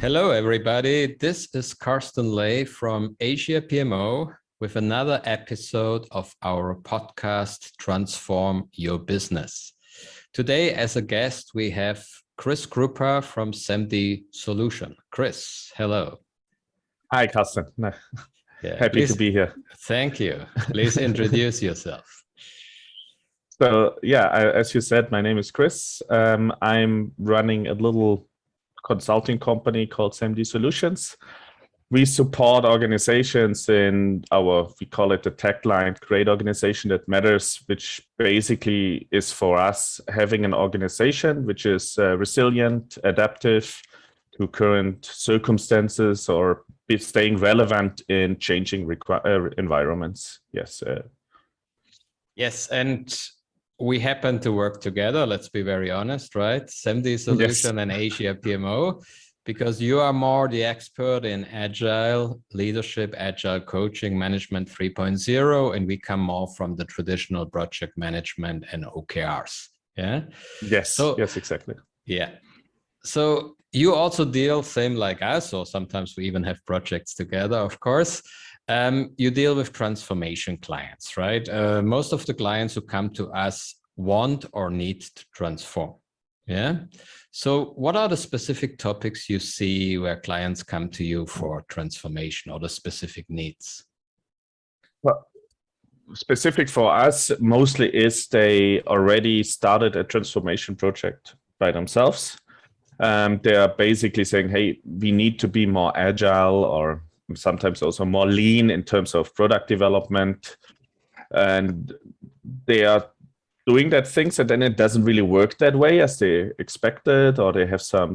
Hello, everybody. This is Carsten Ley from Asia PMO with another episode of our podcast, Transform Your Business. Today, as a guest, we have Chris Kruppa from semdi Solution. Chris, hello. Hi, Carsten. Happy to be here. Thank you. Please introduce yourself. So, as you said, my name is Chris. I'm running a little consulting company called semdi Solutions. We support organizations in we call it the tagline, Great Organization That Matters, which basically is for us having an organization which is resilient, adaptive to current circumstances, or staying relevant in changing environments. Yes. Yes, and we happen to work together, let's be very honest, right? semdi Solution and Asia PMO, because you are more the expert in Agile Leadership, Agile Coaching, Management 3.0, and we come more from the traditional project management and OKRs. Yeah? Yes, yes, exactly. Yeah. So you also deal, same like us, or sometimes we even have projects together, of course. You deal with transformation clients, right? Most of the clients who come to us want or need to transform. Yeah. So what are the specific topics you see where clients come to you for transformation, or the specific needs? Well, specific for us mostly is they already started a transformation project by themselves. They are basically saying, hey, we need to be more agile, or sometimes also more lean in terms of product development. And they are doing that things, and then it doesn't really work that way as they expected, or they have some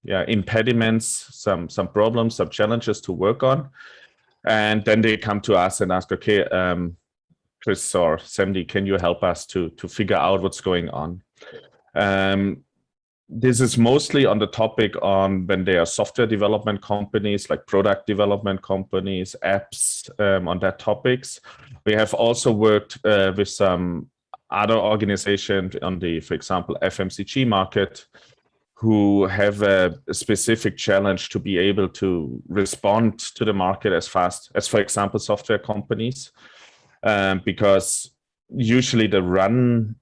impediments, some problems, some challenges to work on. And then they come to us and ask, okay, Chris or semdi, can you help us to figure out what's going on? This is mostly on the topic on when they are software development companies, like product development companies, apps, on that topics. We have also worked with some other organizations on the, for example, FMCG market, who have a specific challenge to be able to respond to the market as fast as, for example, software companies, because usually the run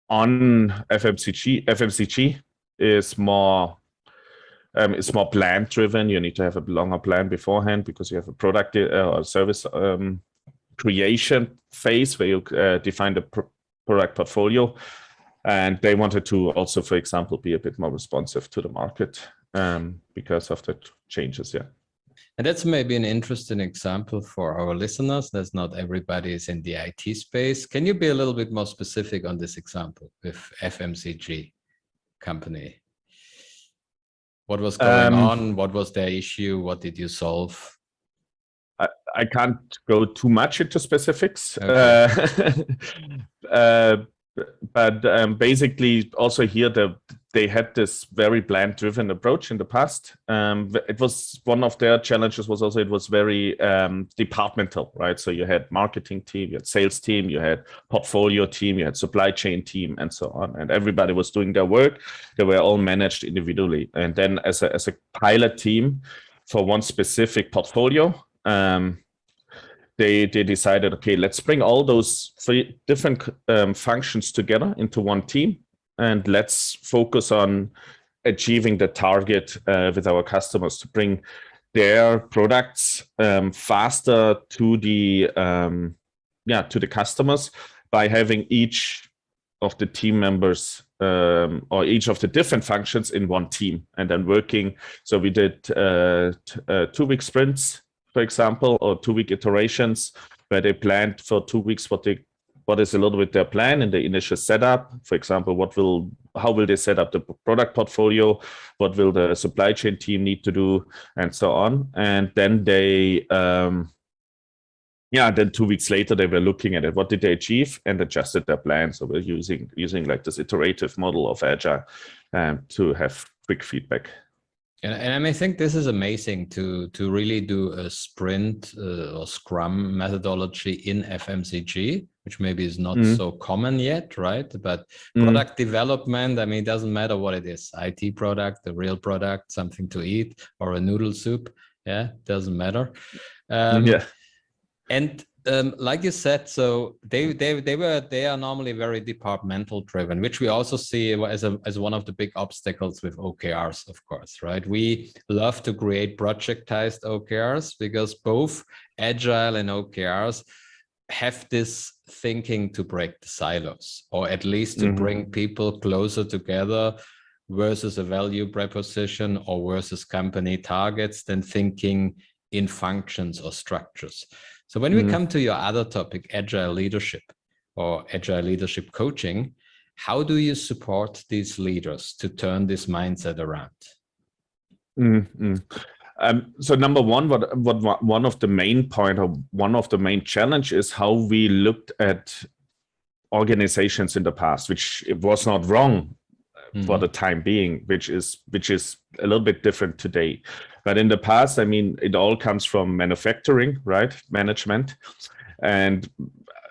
on FMCG is more plan driven. You need to have a longer plan beforehand because you have a product or service creation phase where you define the product portfolio, and they wanted to also, for example, be a bit more responsive to the market because of the changes. Yeah. And that's maybe an interesting example for our listeners, as not everybody is in the IT space. Can you be a little bit more specific on this example with FMCG company? What was going on? What was their issue? What did you solve? I can't go too much into specifics. Okay. But basically also here they had this very plan-driven approach in the past. It was one of their challenges was also it was very departmental, right? So you had marketing team, you had sales team, you had portfolio team, you had supply chain team, and so on. And everybody was doing their work. They were all managed individually. And then as a pilot team for one specific portfolio, they decided, okay, let's bring all those three different functions together into one team, and let's focus on achieving the target with our customers to bring their products faster to the customers by having each of the team members or each of the different functions in one team and then working. So we did 2-week sprints, for example, or 2-week iterations where they planned for 2 weeks what is a little bit their plan in the initial setup. For example, how will they set up the product portfolio? What will the supply chain team need to do, and so on. And then they, then 2 weeks later they were looking at it. What did they achieve, and adjusted their plan. So we're using like this iterative model of Agile to have quick feedback. And I think this is amazing to really do a sprint or Scrum methodology in FMCG, which maybe is not so common yet, right? But product development, I mean, it doesn't matter what it is, IT product, a real product, something to eat, or a noodle soup. Yeah, doesn't matter. Yeah. And like you said, so they are normally very departmental driven, which we also see as one of the big obstacles with OKRs, of course, right? We love to create projectized OKRs because both Agile and OKRs have this thinking to break the silos, or at least to bring people closer together versus a value proposition or versus company targets than thinking in functions or structures. So when we come to your other topic, Agile Leadership or Agile Leadership coaching, how do you support these leaders to turn this mindset around? So number one, what one of the main point or one of the main challenge is how we looked at organizations in the past, which it was not wrong for the time being, which is a little bit different today. But in the past, I mean, it all comes from manufacturing, right? Management. And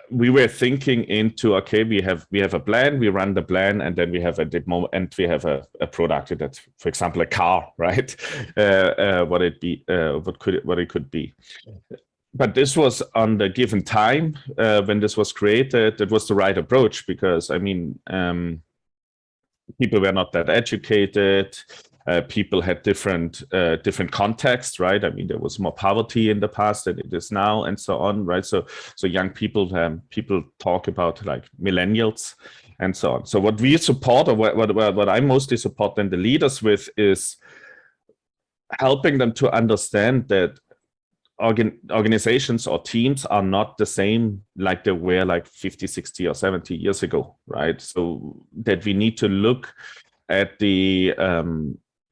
we were thinking into, okay, we have a plan, we run the plan, and then we have a product that's, for example, a car, right? What it could be. But this was on the given time when this was created. It was the right approach because, I mean, people were not that educated. People had different contexts, right? I mean, there was more poverty in the past than it is now, and so on, right? So young people talk about like millennials and so on. So what we support, or what I mostly support then the leaders with, is helping them to understand that organizations or teams are not the same like they were like 50, 60 or 70 years ago, right? So that we need to look at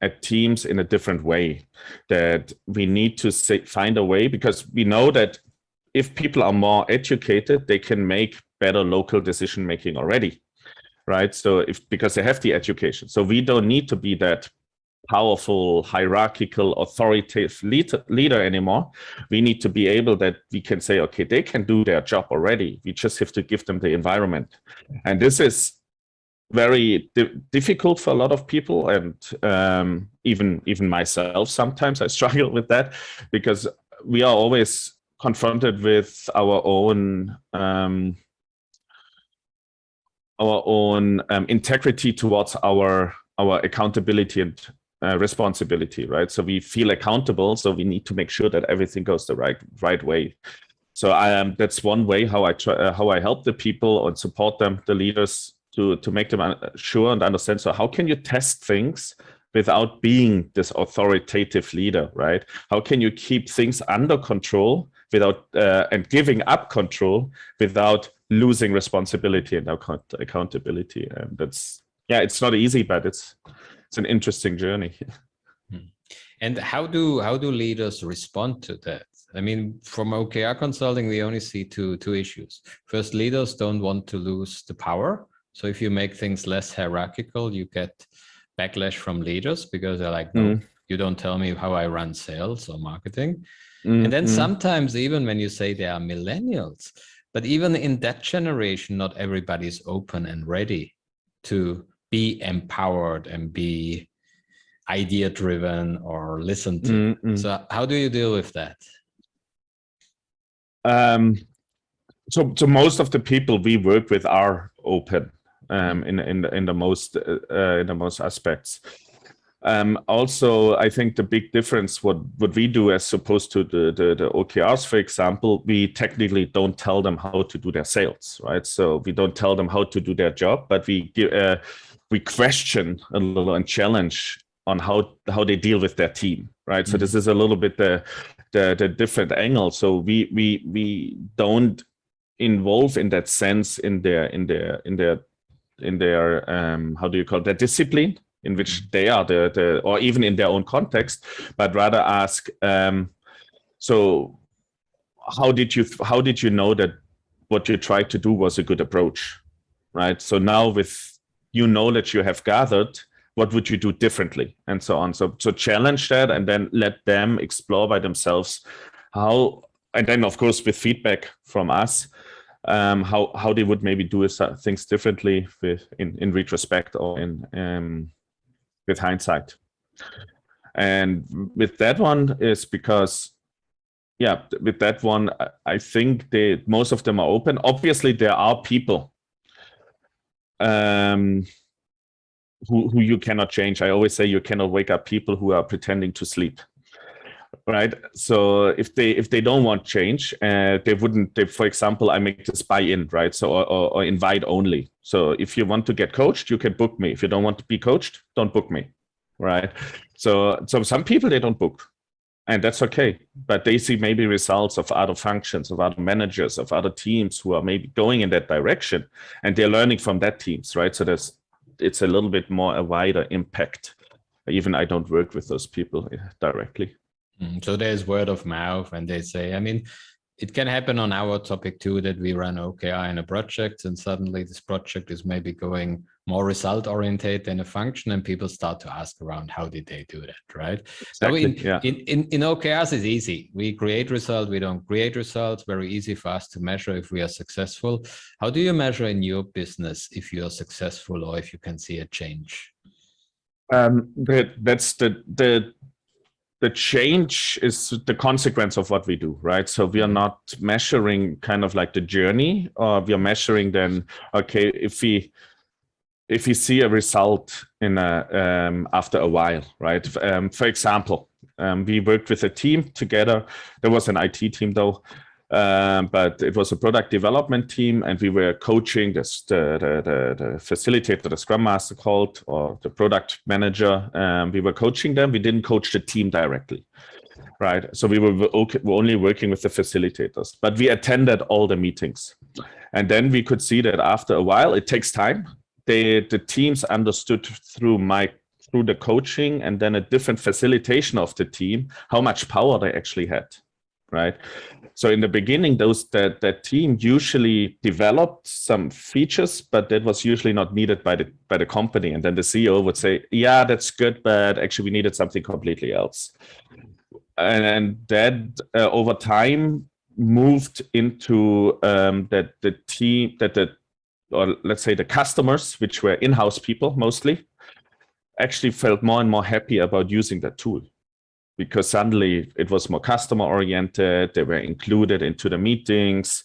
at teams in a different way, that we need to find a way, because we know that if people are more educated, they can make better local decision making already, right? So because they have the education, so we don't need to be that powerful, hierarchical, authoritative leader anymore. We need to be able that we can say, okay, they can do their job already. We just have to give them the environment. And this is very difficult for a lot of people, and even myself, sometimes I struggle with that, because we are always confronted with our own integrity towards our accountability and responsibility, right? So we feel accountable, so we need to make sure that everything goes the right way. So that's one way how I help the people and support them, the leaders, to make them sure and understand. So how can you test things without being this authoritative leader, right? How can you keep things under control without and giving up control without losing responsibility and accountability? And it's not easy, but it's an interesting journey. And how do leaders respond to that? I mean, from OKR consulting, we only see two issues. First, leaders don't want to lose the power. So if you make things less hierarchical, you get backlash from leaders because they're like, no, you don't tell me how I run sales or marketing. And then sometimes even when you say they are millennials, but even in that generation, not everybody's open and ready to be empowered and be idea driven or listen to. So how do you deal with that? So most of the people we work with are open in the most aspects. Also, I think the big difference what we do as opposed to the OKRs, for example, we technically don't tell them how to do their sales, right? So we don't tell them how to do their job, but we question a little and challenge on how they deal with their team, right? So this is a little bit the different angle. So we don't involve in that sense in their how do you call it, their discipline, in which they are the or even in their own context, but rather ask, so how did you know that what you tried to do was a good approach, right? So now with knowledge you have gathered, what would you do differently, and so on. So challenge that, and then let them explore by themselves how, and then of course with feedback from us, how they would maybe do things differently in retrospect or in with hindsight. And with that one is because, yeah, with that one, I think most of them are open. Obviously, there are people who you cannot change. I always say you cannot wake up people who are pretending to sleep, right? So if they don't want change, they wouldn't. For example, I make this buy-in, right? So or invite only. So if you want to get coached, you can book me. If you don't want to be coached, don't book me, right? So some people, they don't book, and that's okay. But they see maybe results of other functions, of other managers, of other teams who are maybe going in that direction, and they're learning from that teams, right? So it's a little bit more a wider impact. Even I don't work with those people directly. So there's word of mouth, and they say, I mean, it can happen on our topic too, that we run OKR in a project, and suddenly this project is maybe going more result oriented than a function, and people start to ask around, how did they do that, right? Exactly, in OKRs, it's easy. We create results, we don't create results. Very easy for us to measure if we are successful. How do you measure in your business if you are successful, or if you can see a change? That's the change is the consequence of what we do, right? So we are not measuring kind of like the journey, or we are measuring then, okay, if we see a result in after a while, right? For example, we worked with a team together. There was an IT team though, but it was a product development team, and we were coaching the facilitator, the Scrum Master called, or the product manager. We were coaching them. We didn't coach the team directly, right? So we were only working with the facilitators, but we attended all the meetings. And then we could see that after a while, it takes time. The teams understood through the coaching and then a different facilitation of the team, how much power they actually had, right? So in the beginning, that team usually developed some features, but that was usually not needed by the company. And then the CEO would say, yeah, that's good, but actually we needed something completely else. And that over time moved into that the team, or let's say the customers, which were in-house people mostly, actually felt more and more happy about using that tool, because suddenly it was more customer oriented. They were included into the meetings.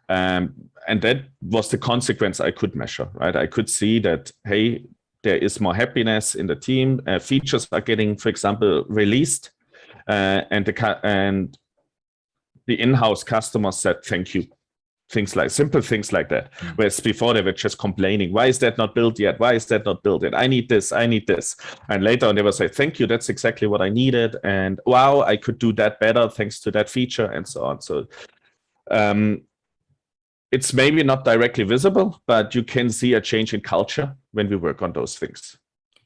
And that was the consequence I could measure, right? I could see that, hey, there is more happiness in the team. Features are getting, for example, released, and the in-house customers said, thank you. Simple things like that. Whereas before they were just complaining, why is that not built yet? Why is that not built yet? I need this. And later on they will say, thank you, that's exactly what I needed. And wow, I could do that better thanks to that feature, and so on. So it's maybe not directly visible, but you can see a change in culture when we work on those things.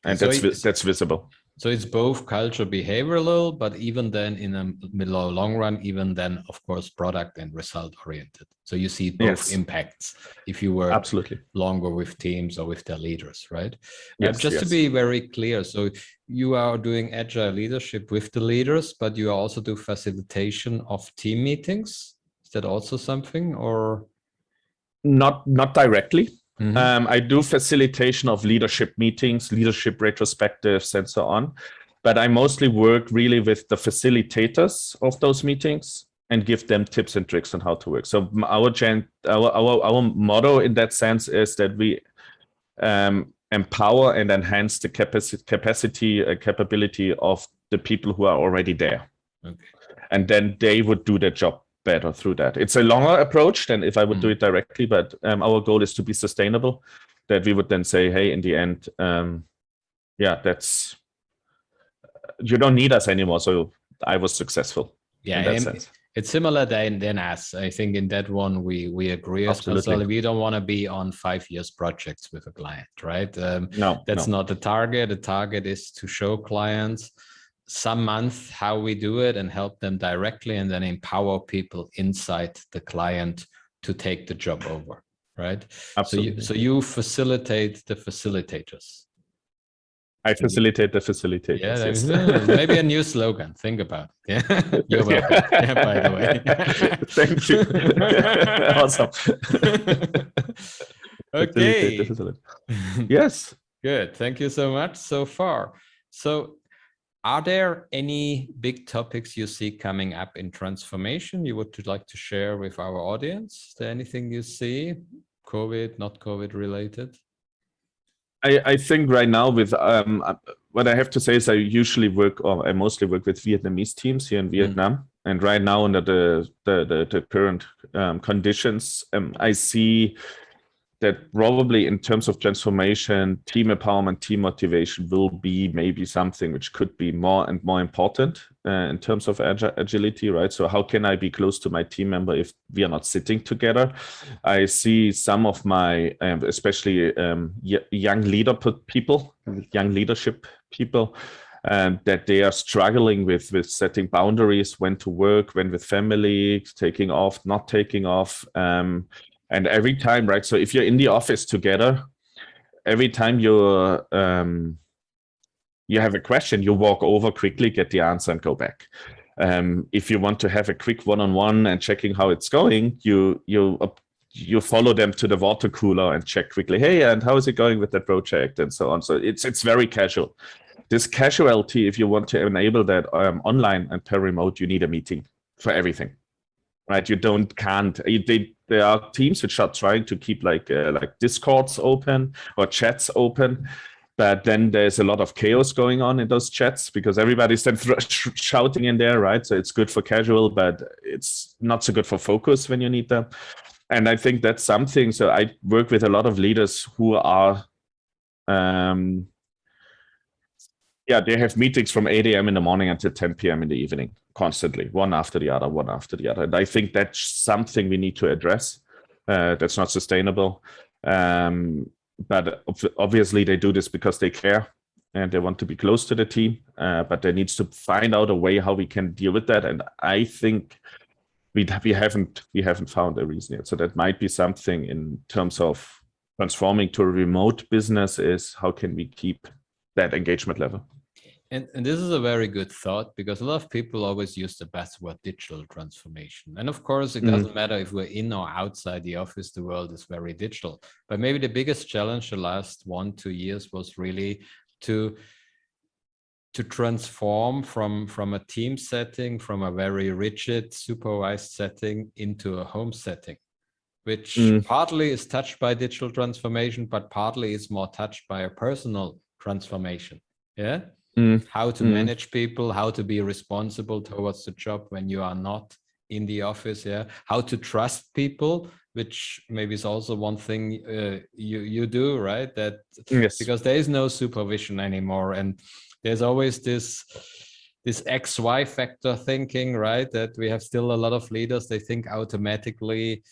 And so that's visible. So it's both culture, behavioral, but even then in a middle or long run, even then, of course, product and result oriented. So you see both impacts if you work absolutely longer with teams or with their leaders, right? Yes, just to be very clear, so you are doing agile leadership with the leaders, but you also do facilitation of team meetings. Is that also something, or? Not directly. Mm-hmm. I do facilitation of leadership meetings, leadership retrospectives, and so on. But I mostly work really with the facilitators of those meetings and give them tips and tricks on how to work. So our motto in that sense is that we empower and enhance the capability of the people who are already there. Okay. And then they would do their job better through that. It's a longer approach than if I would do it directly, but our goal is to be sustainable, that we would then say, hey, in the end, that's, you don't need us anymore. So I was successful in that sense. It's similar than us. I think in that one, we agree. Absolutely. We don't want to be on 5 years projects with a client, right? No, that's not the target. The target is to show clients some month how we do it and help them directly, and then empower people inside the client to take the job over, right? Absolutely. So you facilitate the facilitators. I facilitate the facilitators. Yeah, Yes. maybe a new slogan. Think about it. Yeah, you're welcome. Yeah, by the way. Thank you. Awesome. Okay. Yes. Good. Thank you so much so far. So, are there any big topics you see coming up in transformation you would like to share with our audience? Is there anything you see, COVID, not COVID related? I think right now with what I have to say is I mostly work with Vietnamese teams here in Vietnam, and right now under the current conditions, I see that probably in terms of transformation, team empowerment, team motivation will be maybe something which could be more and more important in terms of agility, right? So how can I be close to my team member if we are not sitting together? I see some of my, especially young leadership people, that they are struggling with setting boundaries, when to work, when with family, taking off, not taking off. And every time, right? So if you're in the office together, every time you have a question, you walk over quickly, get the answer, and go back. If you want to have a quick one-on-one and checking how it's going, you follow them to the water cooler and check quickly, hey, and how is it going with that project, and so on. So it's very casual. This casualty, if you want to enable that online and per remote, you need a meeting for everything. Right, there are teams which are trying to keep like Discords open or chats open, but then there's a lot of chaos going on in those chats because everybody's then shouting in there, right? So it's good for casual, but it's not so good for focus when you need them. And I think that's something. So I work with a lot of leaders who are they have meetings from 8 a.m. in the morning until 10 p.m. in the evening, constantly, one after the other. And I think that's something we need to address. That's not sustainable. But obviously they do this because they care and they want to be close to the team. But they need to find out a way how we can deal with that. And I think we haven't found a reason yet. So that might be something in terms of transforming to a remote business, is how can we keep that engagement level? And this is a very good thought, because a lot of people always use the buzzword digital transformation. And of course, it doesn't matter if we're in or outside the office, the world is very digital. But maybe the biggest challenge the last 1-2 years was really to transform from a team setting, from a very rigid supervised setting into a home setting, which partly is touched by digital transformation, but partly is more touched by a personal transformation. Yeah. How to manage people, how to be responsible towards the job when you are not in the office. Yeah. How to trust people, which maybe is also one thing you do, right? That yes. Because there is no supervision anymore, and there's always this XY factor thinking, right? That we have still a lot of leaders, they think automatically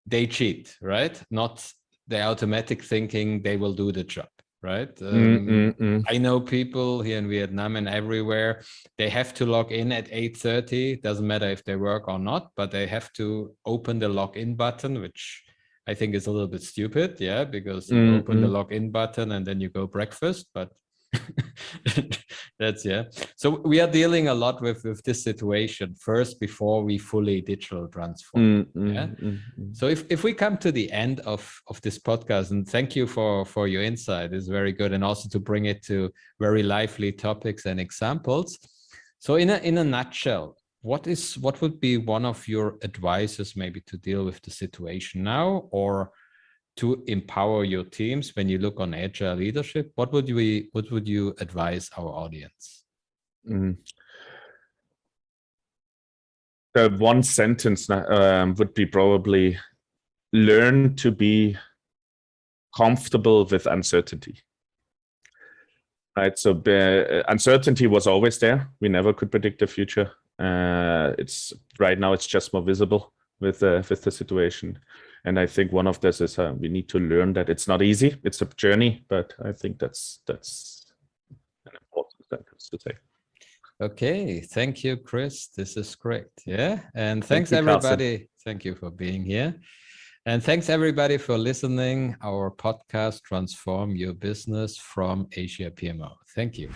they cheat, right? Not the automatic thinking they will do the job. Right. I know people here in Vietnam and everywhere, they have to log in at 8:30. Doesn't matter if they work or not, but they have to open the login button, which I think is a little bit stupid. Yeah, because you open the login button and then you go breakfast. But that's So we are dealing a lot with this situation first before we fully digital transform. So if we come to the end of this podcast, and thank you for your insight, it's very good, and also to bring it to very lively topics and examples. So in a nutshell, what would be one of your advices maybe to deal with the situation now, or to empower your teams when you look on agile leadership? What would you advise our audience? The one sentence would be probably learn to be comfortable with uncertainty. Right. So uncertainty was always there. We never could predict the future. It's right now. It's just more visible with the situation. And I think one of this is we need to learn that it's not easy. It's a journey, but I think that's an important sentence to say. Okay, thank you, Chris. This is great. Yeah, and thanks everybody. Thank you for being here. And thanks everybody for listening. Our podcast, Transform Your Business from Asia PMO. Thank you.